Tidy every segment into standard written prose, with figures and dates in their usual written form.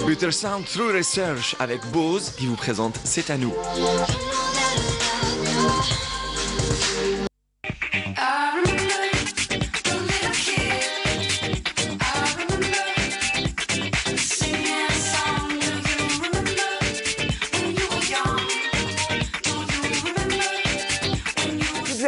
Better Sound Through Research avec Bose qui vous présente C'est à nous.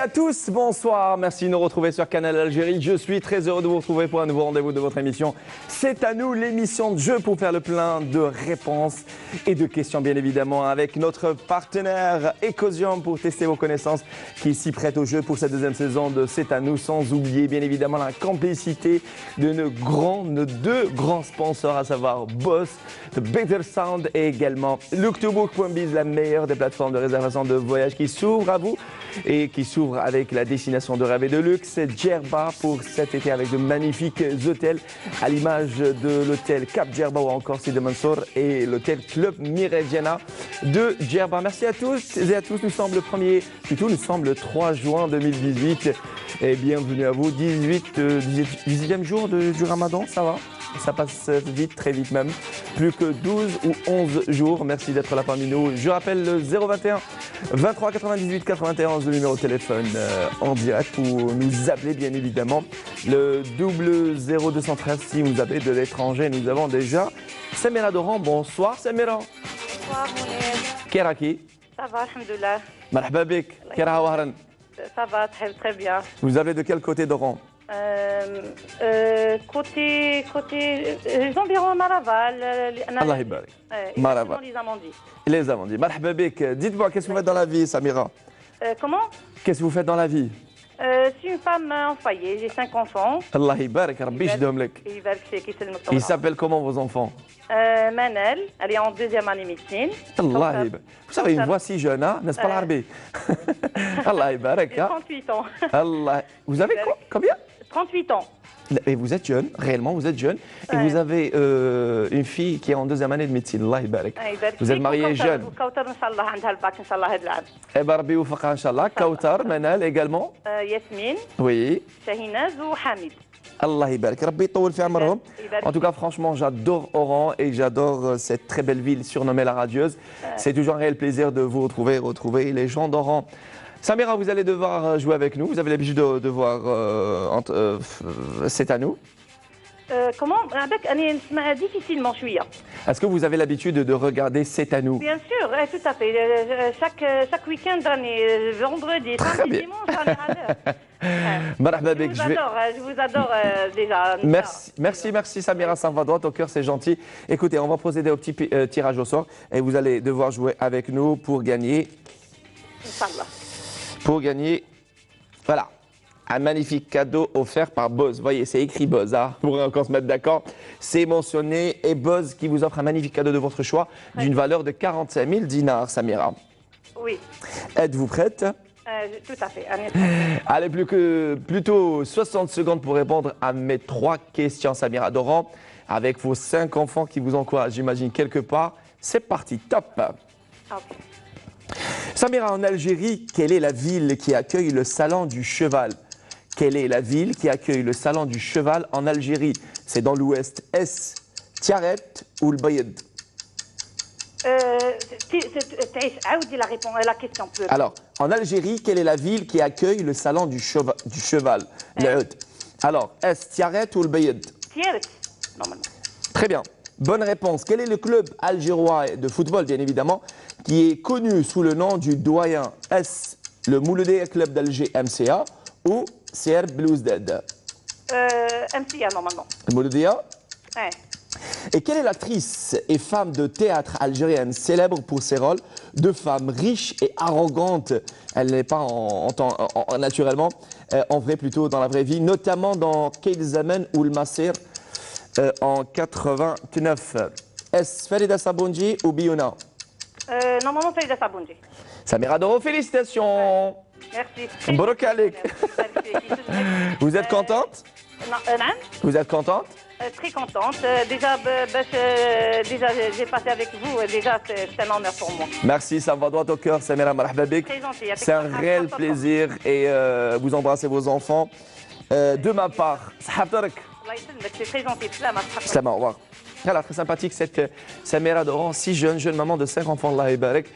À tous, bonsoir, merci de nous retrouver sur Canal Algérie. Je suis très heureux de vous retrouver pour un nouveau rendez-vous de votre émission. C'est à nous, l'émission de jeu pour faire le plein de réponses et de questions, bien évidemment, avec notre partenaire Ecosium pour tester vos connaissances qui s'y prête au jeu pour cette deuxième saison de C'est à nous, sans oublier bien évidemment la complicité de nos deux grands sponsors, à savoir Boss, The Better Sound et également Looktobook.biz, la meilleure des plateformes de réservation de voyage qui s'ouvre à vous et qui s'ouvre avec la destination de rêve et de luxe, Djerba pour cet été avec de magnifiques hôtels à l'image de l'hôtel Cap Djerba ou encore Sidi Mansour et l'hôtel Club Meridiana de Djerba. Merci à tous et à tous, nous sommes le 3 juin 2018 et bienvenue à vous, 18e jour du Ramadan, ça va ? Ça passe vite, très vite même. Plus que 12 ou 11 jours. Merci d'être là parmi nous. Je rappelle le 021 23 98 91, le numéro de téléphone en direct pour nous appeler bien évidemment. Le 0213 si vous avez de l'étranger. Nous avons déjà Samira Doran. Bonsoir Samira. Bonsoir Mounir. Keraki. Ça va, alhamdoulilah. Marhaba bik. Kera Wahran. Ça va, très bien. Vous avez de quel côté d'Oran? Côté les environs Maraval. Allah Ibarak. Maraval. Les Amandiers. Les Amandiers. Marhaba bik. Dites-moi, qu'est-ce que vous faites dans la vie, Samira? Comment? Qu'est-ce que vous faites dans la vie? Je suis une femme en foyer, j'ai 5 enfants. Allah Ibarak, Rabbi yjdihom lek. Ils s'appellent comment vos enfants? Manel, elle est en 2e année médecine. Allah Ibarak. Vous savez, une voix si jeune, hein? N'est-ce pas l'Arabie? Allah Ibarak. J'ai 38 ans. Allah. Vous avez combien? 38 ans. Et vous êtes jeune, réellement, vous êtes jeune. Et vous avez une fille qui est en 2e année de médecine. Allah Ibarak. Vous êtes mariée jeune. Eh bien, Rabbi Oufaka, Inch'Allah. Kautar, Manal également. Yasmine. Oui. Shahinaz ou Hamid. Allah Ibarak. Rabbi Tawil fi amarhom. En tout cas, franchement, j'adore Oran et j'adore cette très belle ville surnommée la Radieuse. C'est toujours un réel plaisir de vous retrouver les gens d'Oran. Samira, vous allez devoir jouer avec nous. Vous avez l'habitude de voir C'est à nous. Comment? Difficilement, je suis. Est-ce que vous avez l'habitude de regarder C'est à nous? Bien sûr, tout à fait. Chaque week-end, vendredi, samedi, dimanche, on est à l'heure. Je vous adore déjà. Merci Samira, ça va droit au cœur, c'est gentil. Écoutez, on va procéder au petit tirage au sort et vous allez devoir jouer avec nous pour gagner. Inch'Allah. Pour gagner, voilà, un magnifique cadeau offert par Bose. Vous voyez, c'est écrit Bose, hein, pour encore se mettre d'accord. C'est mentionné et Bose qui vous offre un magnifique cadeau de votre choix d'une valeur de 45 000 dinars, Samira. Oui. Êtes-vous prête? Tout à fait. Allez, plutôt 60 secondes pour répondre à mes 3 questions, Samira Doran, avec vos 5 enfants qui vous encouragent, j'imagine, quelque part. C'est parti, top. Okay. Samira, en Algérie, quelle est la ville qui accueille le salon du cheval? Quelle est la ville qui accueille le salon du cheval en Algérie? C'est dans l'ouest. Est-ce Tiaret ou le Bayed? La question. Alors, en Algérie, quelle est la ville qui accueille le salon du cheval? Le Oud. Alors, est-ce Tiaret ou le Bayed? Tiaret, normalement. Très bien. Bonne réponse. Quel est le club algérois de football, bien évidemment, qui est connu sous le nom du doyen? Est-ce le Mouloudé Club d'Alger MCA ou CR Belouizdad? MCA, normalement. Le Mouloudia? Ouais. Et quelle est l'actrice et femme de théâtre algérienne célèbre pour ses rôles de femme riche et arrogante? Elle n'est pas naturellement, en vrai plutôt dans la vraie vie, notamment dans Keil Zaman ou Le Massir en 89. Est-ce Farida Sabounji ou Biouna? Normalement, Farida Sabounji. Samira Doro, félicitations. Merci. Borokalik. Vous êtes contente? Non. Vous êtes contente? Très contente. Déjà, j'ai passé avec vous. Déjà, c'est un honneur pour moi. Merci, ça va droit au cœur, Samira Marhababik. Très gentil. C'est un réel plaisir et vous embrassez vos enfants. De ma part, Sahabtarak. C'est très gentil. Slama, au revoir. Voilà, très sympathique cette Samira Doran, si jeune maman de 5 enfants, Allah Ibarek,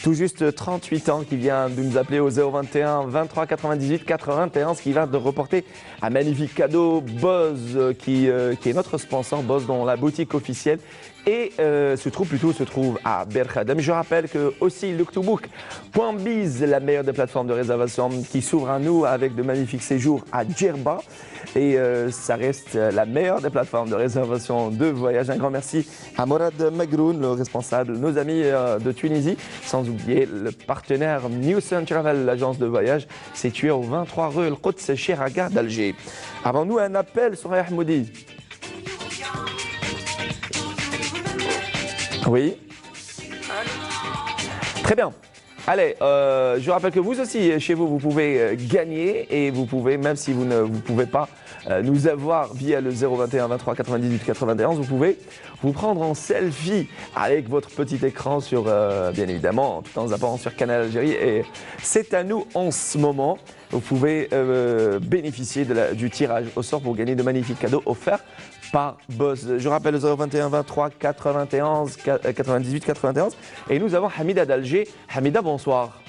tout juste 38 ans, qui vient de nous appeler au 021 23 98 81, ce qui va de reporter un magnifique cadeau Buzz, qui est notre sponsor, Buzz, dans la boutique officielle. Et se trouve à Berkhadem. Je rappelle que aussi Looktobook.biz, la meilleure des plateformes de réservation, qui s'ouvre à nous avec de magnifiques séjours à Djerba. Et ça reste la meilleure des plateformes de réservation de voyage. Un grand merci à Morad Magroun, le responsable, nos amis de Tunisie, sans oublier le partenaire Newson Travel, l'agence de voyage située au 23 rue El Quds Chiraga d'Alger. Avant nous, un appel sur Ahmoudi. Oui. Très bien. Allez, je rappelle que vous aussi, chez vous, vous pouvez gagner et vous pouvez, même si vous ne pouvez pas nous avoir via le 021 23 98 91, vous pouvez vous prendre en selfie avec votre petit écran sur, bien évidemment, tout en zappant sur Canal Algérie. Et c'est à nous en ce moment. Vous pouvez bénéficier du tirage au sort pour gagner de magnifiques cadeaux offerts par Buzz. Je rappelle le 021 23 91 98 91. Et nous avons Hamida d'Alger. Hamida, bonsoir.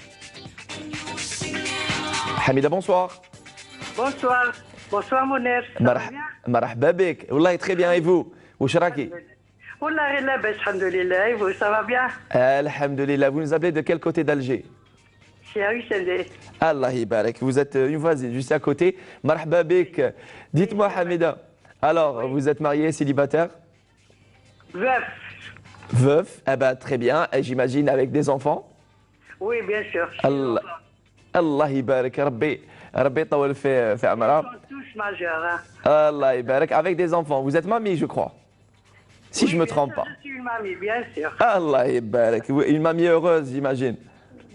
Hamida, bonsoir. Bonsoir. Bonsoir, Mounir. Marhaba bik. Wallah, très bien. Et vous? Wesh raki? Wallah, labas, alhamdoulilah. Et vous, ça va bien? Alhamdoulilah. Vous nous appelez de quel côté d'Alger? C'est à Hussendé. Allah Ibarak. Vous êtes une voisine juste à côté. Marhaba bik. Dites-moi, Hamida. Alors, oui. Vous êtes marié, célibataire? Veuf. Veuf, eh ben, très bien. Et j'imagine avec des enfants? Oui, bien sûr. Allah Ibarak. Rabbi tawal fi amra. Ils sont tous majeurs. Hein. Allah Ibarak. Avec des enfants. Vous êtes mamie, je crois. Si je ne me trompe pas. Je suis une mamie, bien sûr. Allah Ibarak. Une mamie heureuse, j'imagine.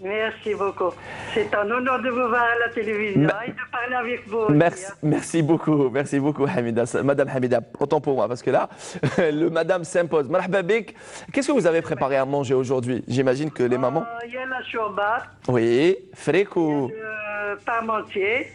Merci beaucoup. C'est un honneur de vous voir à la télévision et de parler avec vous. Merci beaucoup, Hamida. Madame Hamida, autant pour moi, parce que là, le madame s'impose. Marhaba bik. Qu'est-ce que vous avez préparé à manger aujourd'hui? J'imagine que les mamans. Il y a la chourbat. Oui, fric ou. Il y a le parmentier.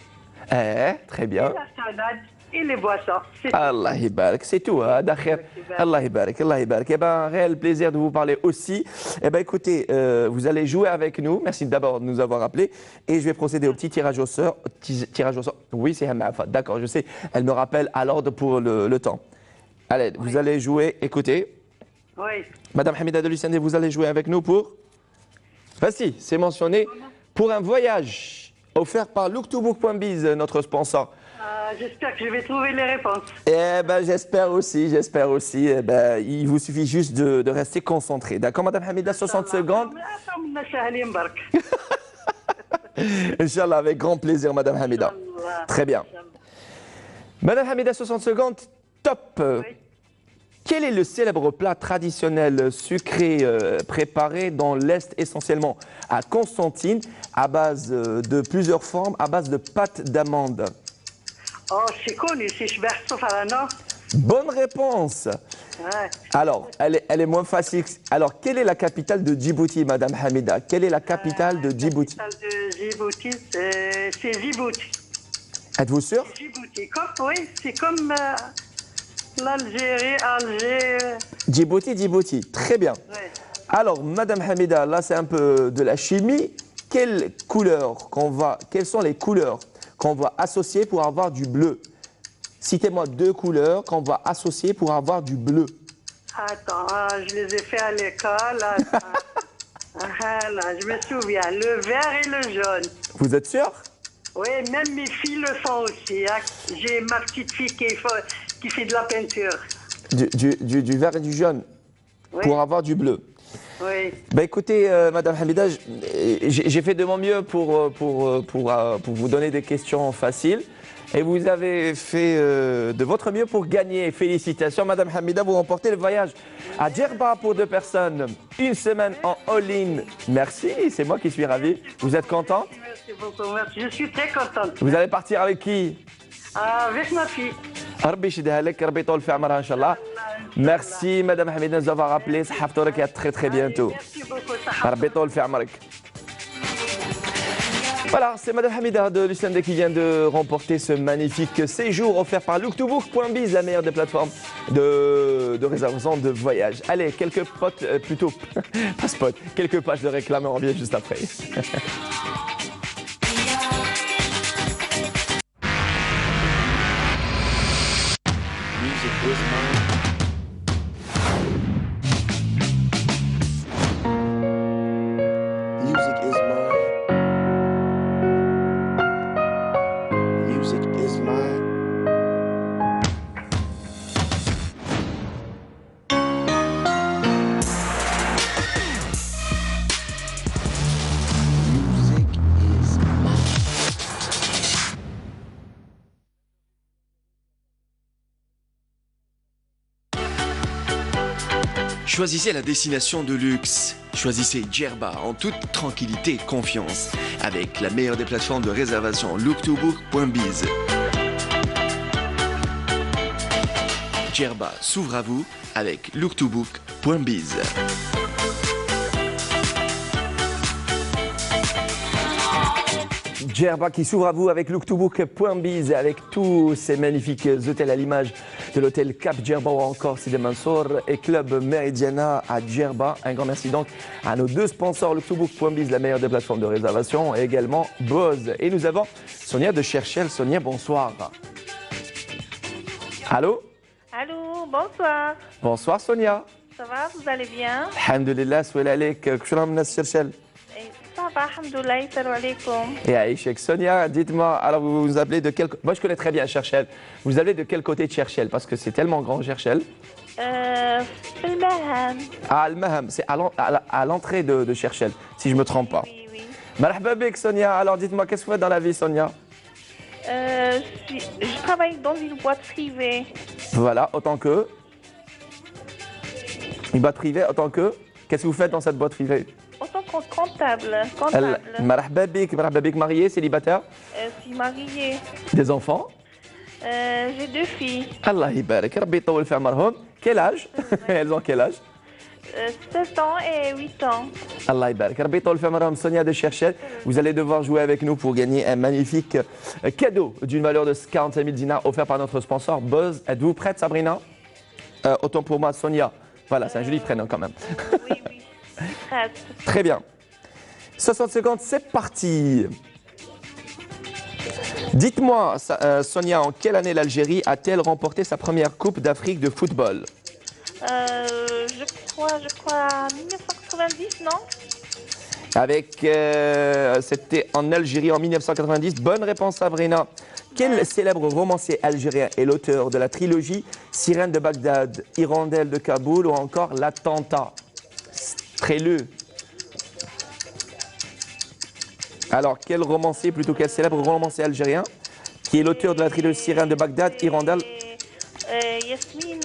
Très bien. Et la salade. Et les boissons. Allah Ibarak, c'est tout. D'akhir. Allah Ibarak, Allah Ibarak. Eh bien, un réel plaisir de vous parler aussi. Eh bien, écoutez, vous allez jouer avec nous. Merci d'abord de nous avoir appelés. Et je vais procéder au petit tirage au sort. Oui, c'est Hamafa. D'accord, je sais. Elle me rappelle à l'ordre pour le temps. Allez, vous allez jouer. Écoutez. Oui. Madame Hamida de Lucendé, vous allez jouer avec nous pour. Voici, c'est mentionné. Pour un voyage offert par Looktobook.biz, notre sponsor. J'espère que je vais trouver les réponses. Eh ben, j'espère aussi. Eh ben, il vous suffit juste de rester concentré. D'accord, Madame Hamida, 60 secondes. Inch'Allah, avec grand plaisir, Madame Hamida. Très bien. Madame Hamida, 60 secondes, top. Oui. Quel est le célèbre plat traditionnel sucré préparé dans l'Est essentiellement à Constantine, à base de plusieurs formes, à base de pâte d'amande? Oh, c'est connu, c'est Chbersofarano. Bonne réponse. Ouais. Alors, elle est moins facile. Alors, quelle est la capitale de Djibouti, Madame Hamida? Quelle est la capitale de Djibouti? La capitale de Djibouti, c'est Djibouti. Êtes-vous sûr? Djibouti, oui, c'est comme l'Algérie, Alger. Djibouti, très bien. Ouais. Alors, Madame Hamida, là, c'est un peu de la chimie. Quelles sont les couleurs qu'on va associer pour avoir du bleu? Citez-moi 2 couleurs qu'on va associer pour avoir du bleu. Attends, je les ai fait à l'école. Là, je me souviens, le vert et le jaune. Vous êtes sûr? Oui, même mes filles le font aussi. Hein. J'ai ma petite fille qui fait de la peinture. Du vert et du jaune, oui. Pour avoir du bleu. Oui. Ben écoutez, Madame Hamida, j'ai fait de mon mieux pour vous donner des questions faciles. Et vous avez fait de votre mieux pour gagner. Félicitations, Madame Hamida, vous remportez le voyage à Djerba pour 2 personnes. 1 semaine en all-in. Merci, c'est moi qui suis ravi. Vous êtes contente? Merci beaucoup, merci. Je suis très contente. Vous allez partir avec qui? Avec ma fille. Merci Madame Hamida de nous avoir appelé. À très bientôt. Merci beaucoup. Voilà, c'est Madame Hamida de Lucende qui vient de remporter ce magnifique séjour offert par looktobook.biz, la meilleure des plateformes de réservation de voyage. Allez, quelques potes, plutôt, pas spot, quelques pages de réclame, on revient juste après. Choisissez la destination de luxe. Choisissez Djerba en toute tranquillité et confiance avec la meilleure des plateformes de réservation looktobook.biz. Djerba s'ouvre à vous avec looktobook.biz. Djerba qui s'ouvre à vous avec looktobook.biz, avec tous ces magnifiques hôtels à l'image de l'hôtel Cap Djerba ou encore Sidi Mansour et Club Meridiana à Djerba. Un grand merci donc à nos deux sponsors, looktobook.biz, la meilleure des plateformes de réservation, et également Buzz. Et nous avons Sonia de Cherchel. Sonia, bonsoir. Allô? Allô, bonsoir. Bonsoir Sonia. Ça va, vous allez bien? Alhamdulillah, souhait عليك كشرا من Cherchel. Ça va, alhamdoulilah, salam alaikum. Et Aïchek, Sonia, dites-moi, alors vous vous appelez de quel... Moi je connais très bien Cherchel. Vous appelez de quel côté de Cherchel? Parce que c'est tellement grand Cherchel. Al-Maham. Ah, Al-Maham, c'est à l'entrée de Cherchel, si je ne me trompe pas. Oui, oui. Marhaba bik, Sonia. Alors dites-moi, qu'est-ce que vous faites dans la vie, Sonia? Je travaille dans une boîte privée. Voilà, autant que... Une boîte privée, autant que... Qu'est-ce que vous faites dans cette boîte privée? En tant que comptable. Marhaba bik, marié, célibataire? Je suis mariée. Des enfants? J'ai deux filles. Allah يبارك, Rabbi يطول في عمرهم. Quel âge? Elles ont quel âge? 7 ans et 8 ans. Allah يبارك, Rabbi يطول في عمرهم. Sonia de Cherchel, vous allez devoir jouer avec nous pour gagner un magnifique cadeau d'une valeur de 45 000 dinars offert par notre sponsor Buzz. Êtes-vous prête, Sabrina? Autant pour moi, Sonia. Voilà, c'est un joli prénom quand même. Oui, oui. Je suis prête. Très bien. 60 secondes, c'est parti. Dites-moi, Sonia, en quelle année l'Algérie a-t-elle remporté sa première Coupe d'Afrique de football? Je crois 1990, non? C'était en Algérie en 1990. Bonne réponse, Sabrina. Quel célèbre romancier algérien est l'auteur de la trilogie Sirène de Bagdad, Hirondelle de Kaboul ou encore L'Attentat? Très-le. Alors, quel romancier, plutôt quel célèbre romancier algérien qui est l'auteur de la trilogie Sirène de Bagdad, Hirondelle? Yasmine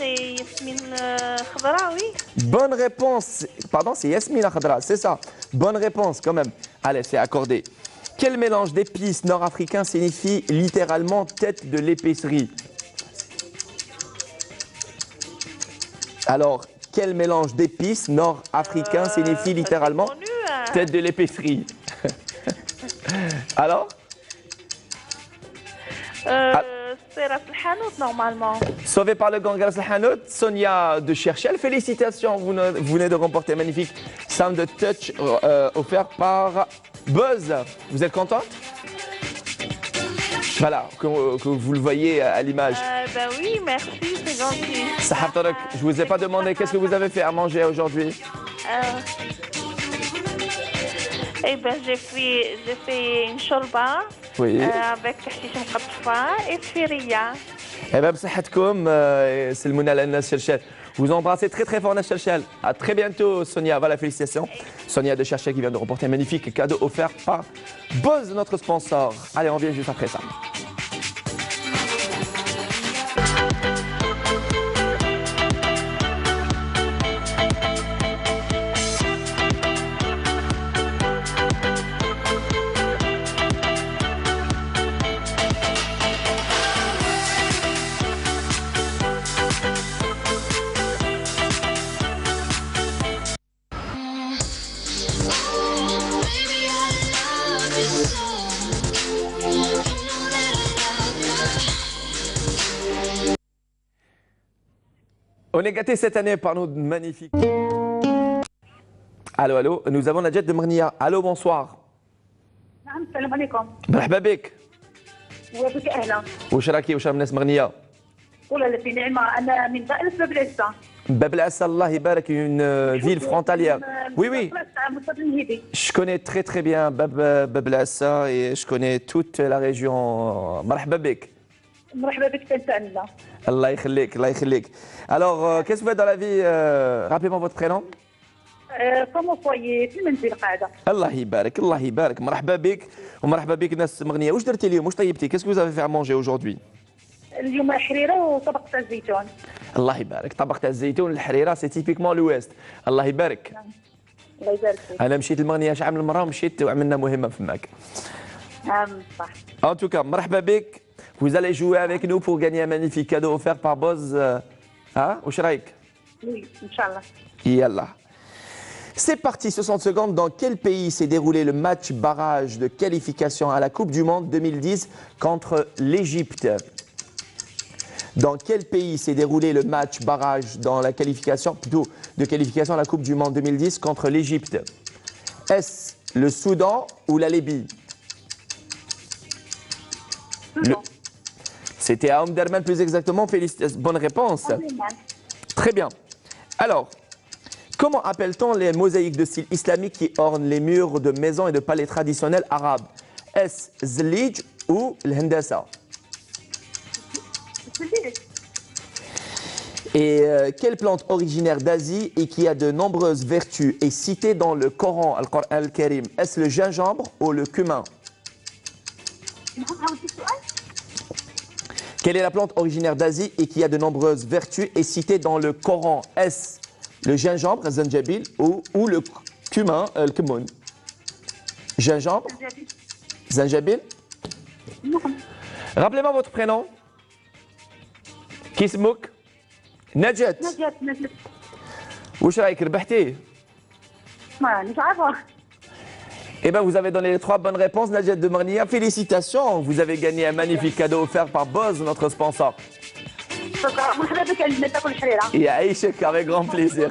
Khadra, oui. Bonne réponse. Pardon, c'est Yasmine Khadra, c'est ça. Bonne réponse quand même. Allez, c'est accordé. Quel mélange d'épices nord-africains signifie littéralement tête de l'épicerie? Alors, quel mélange d'épices nord-africains signifie littéralement tête de l'épicerie? Alors? C'est Ras Al-Hanout, normalement. Sauvé par le gang Ras Al-Hanout, Sonia de Cherchel, félicitations, vous venez de remporter un magnifique Sound Touch offert par Buzz. Vous êtes contente? Voilà, que vous le voyez à l'image. Ben oui, merci, c'est gentil. Sahab Tarak, je vous ai pas demandé qu'est-ce que vous avez fait à manger aujourd'hui. Eh ben j'ai fait une shorba. Oui. Avec hashish mqatfa et tfiria. Eh bien, بصحتكم, c'est le Mouna Nas Cherchel. Vous embrassez très très fort Nas Cherchel. À très bientôt, Sonia. Voilà, félicitations. Sonia de Cherchel qui vient de remporter un magnifique cadeau offert par Buzz, notre sponsor. Allez, on revient juste après ça. On est gâtés cette année par nos magnifiques. Allô, allô, nous avons Nadjet de Mernia. Allô, bonsoir. السلام عليكم. مرحبا بك. وبك اهلا. واش راكي واش من ناس مرنيا؟ والله في نعمه انا من بائل باب العزه. باب العسل الله يبارك une ville frontalière. Oui oui. Je connais très très bien باب العسل et je connais toute la région. مرحبا بك. مرحبا بك انت عندنا. الله يخليك الله يخليك. Alors qu'est-ce que vous faites dans la vie? Rappelez-moi votre prénom. فمو فوي في المنزل قاعده. الله يبارك الله يبارك مرحبا بك ومرحبا بك ناس مغنيه. واش درتي اليوم؟ واش طيبتي؟ Qu'est-ce que vous avez fait à manger aujourd'hui? اليوم حريره وطبق تاع الزيتون. الله يبارك طبق تاع الزيتون الحريره سي تيبيكمون لويست. الله يبارك. الله يبارك فيك. انا مشيت المغنيه شحال من مره ومشيت وعملنا مهمه فماك. صح. En tout cas مرحبا بك. Vous allez jouer avec nous pour gagner un magnifique cadeau offert par Boz. ها واش رايك؟ وي ان شاء الله. يلا. C'est parti, 60 secondes. Dans quel pays s'est déroulé le match barrage de qualification à la Coupe du Monde 2010 contre l'Égypte? Dans quel pays s'est déroulé le match barrage dans la qualification, plutôt de qualification à la Coupe du Monde 2010 contre l'Égypte? Est-ce le Soudan ou la Libye? C'était à Omdurman plus exactement. Félicitations, bonne réponse. Très bien. Alors, comment appelle-t-on les mosaïques de style islamique qui ornent les murs de maisons et de palais traditionnels arabes? Est-ce Zlij ou l'Hendassa? Et quelle plante originaire d'Asie et qui a de nombreuses vertus est citée dans le Coran, Al-Qur'an al-Karim? Est-ce le gingembre ou le cumin? Quelle est la plante originaire d'Asie et qui a de nombreuses vertus est citée dans le Coran? Est-ce le gingembre, zanjabil, ou le cumin, le kumun? Gingembre, zanjabil. Rappelez-moi votre prénom. Kismouk. Nadjet. نجات. واش رايك ربحتي؟ مانيش عارفه. Eh bien, vous avez donné les 3 bonnes réponses, Nadjet de Mernia. Félicitations, vous avez gagné un magnifique cadeau offert par Boz, notre sponsor. مرحبا بك عندنا تاكل الحريره. يعيشك avec grand plaisir.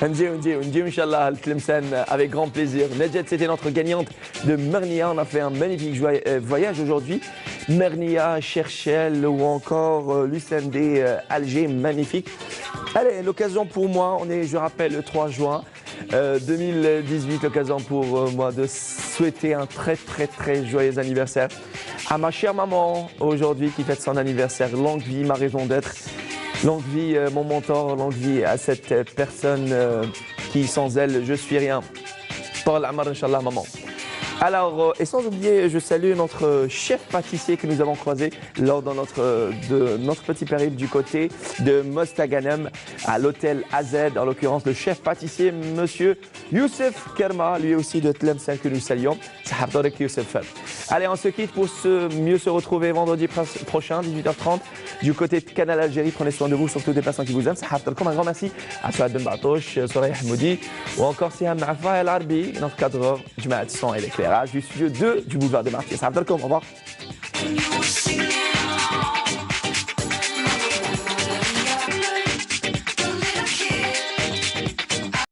نجيو إن شاء الله التلمسان avec grand plaisir. Nadjet, c'était notre gagnante de Mernia. On a fait un magnifique voyage aujourd'hui. Mernia, Cherchel ou encore l'UCMD Alger, magnifique. Allez, l'occasion pour moi, on est, je rappelle, le 3 juin 2018, l'occasion pour moi de souhaiter un très joyeux anniversaire à ma chère maman aujourd'hui qui fête son anniversaire. Longue vie, ma raison d'être. Longue vie, mon mentor. Longue vie à cette personne qui, sans elle, je suis rien. Par Amar, Inch'Allah, maman. Alors, et sans oublier, je salue notre chef pâtissier que nous avons croisé lors de notre petit périple du côté de Mostaganem à l'hôtel AZ, en l'occurrence le chef pâtissier, monsieur Youssef Kerma, lui aussi de Tlemcen que nous saluons. Youssef. Allez, on se quitte pour mieux se retrouver vendredi prochain, 18h30, du côté de Canal Algérie. Prenez soin de vous, surtout des personnes qui vous aiment. Un grand merci à Souad Ben Batouch, Soraya Hamoudi ou encore Siham Afa El Arbi, notre cadreur du son et l'éclairage du studio 2 du boulevard des Martyrs. Au revoir.